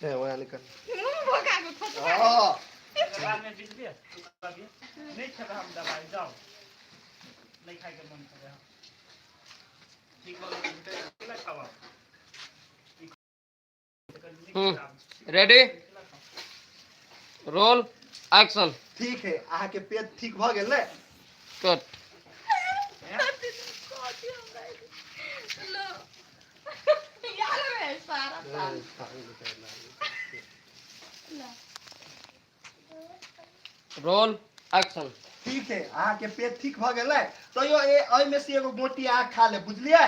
ए वहां निकल भोगा को खोज हां बाद में बिजली नहीं खेबे हम दवाई जाओ नहीं खाए के मन करे ठीक हो केला खावा रेडी रोल एक्शन ठीक है आहा के पेट ठीक भ गेल ने कट लो यार रे सारा साल रोल एक्शन ठीक है आहा के पेट ठीक भ गेल ने तो यो ए में से एगो गोटी आ खा ले बुझलिए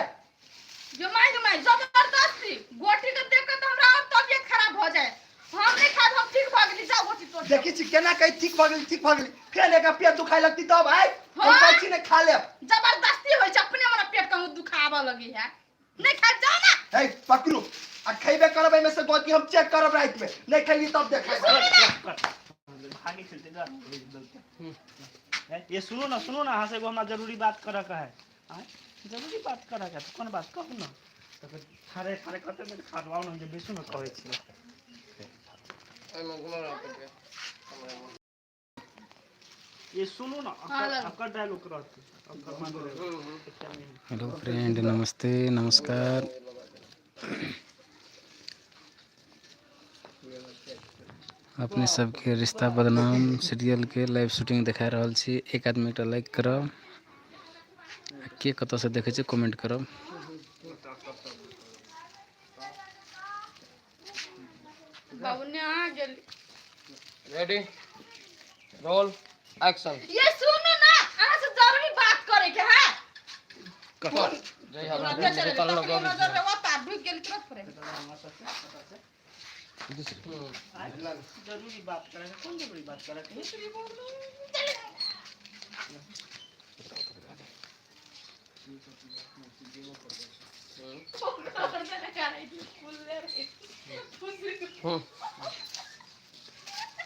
जमाई जबरदस्ती गोटी के देख के तो हमरा और तबियत खराब हो जाए हम नहीं खा हम ठीक भ गेली जाओ गोटी तोड़ देखी छी केना कहि ठीक भ गेली फिर एका पेट दुखाय लगती तब भाई हम हाँ? कहै छी ने खा ले जबरदस्ती होय छै अपने हमरा पेट कहूं दुखावा लगी है नहीं खा जाओ ना ए पकड़ू आ खइबे करब में से गोटी हम चेक करब रात में नहीं खइली तब देखाई भागी चलते जा ये सुनो ना यहाँ से हमरा जरूरी बात करे का है जरूरी बात करे का कौन बात कहू ना तो थारे थारे करते में खावाओ ना जे बेसु में कहै छी ये सुनो ना आपका डायलॉग रहते हेलो फ्रेंड नमस्ते नमस्कार अपने सबके रिश्ता बदनाम सीरियल के लाइव शूटिंग देखा रहल छी एक आदमी एकटा लाइक करब के कत से देखे छै कमेंट करब बाबू ने आ गेल रेडी रोल एक्शन ये सुनो ना अहाँ से जरूरी बात करे के है कट जय हमरा हम पे चले निकल लो तो नजर रे वो तार ढुक गेल तुरंत पड़े जरूरी बात करे कौन जरूरी बात करे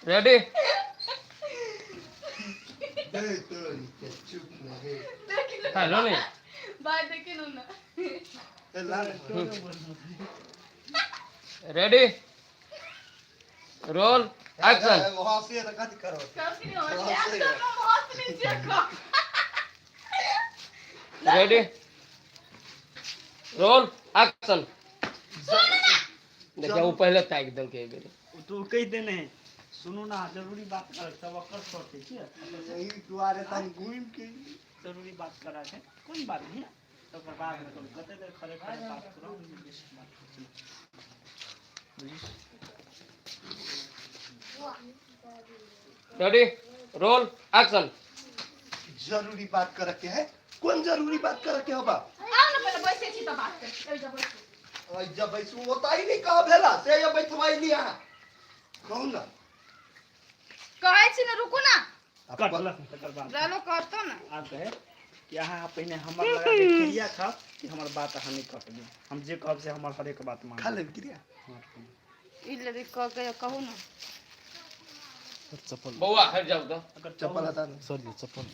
रेडी हेलो नहीं बाय देखे ना रेडी रोल एक्शन वहां से कथि करो करती हो एक्शन में बहुत नहीं देखो रेडी रोल एक्शन देखिए वो पहले ताक दल के बेरे तू कह देने है सुनो ना जरूरी बात कर सब कर छोड़ते छी यही दुआरे तन घूम के जरूरी बात करा है कौन बात है तो बाद में तुम कते देर खड़े खड़े बात करो रेडी रोल एक्शन जरूरी बात करे के है कौन जरूरी बात करे के होबा आओ ना पहले बैठे छी तो बात कर ए जब ओइ जब बैसू होता ही नहीं कहा भेला से ये बैठवाई लिया कहू ना कहै छी ना रुकू ना कट ल तकर बाद रहलो करतो ना आ कहे कि अहाँ पहले हमर लगा के क्रिया था कि हमर बात अहाँ नहीं कटबे हम जे कहब से हमर हर एक बात मान खा ले क्रिया ई ले कह के कहू ना चप्पल बउआ हट जाओ तो अगर चप्पल हटा सॉरी चप्पल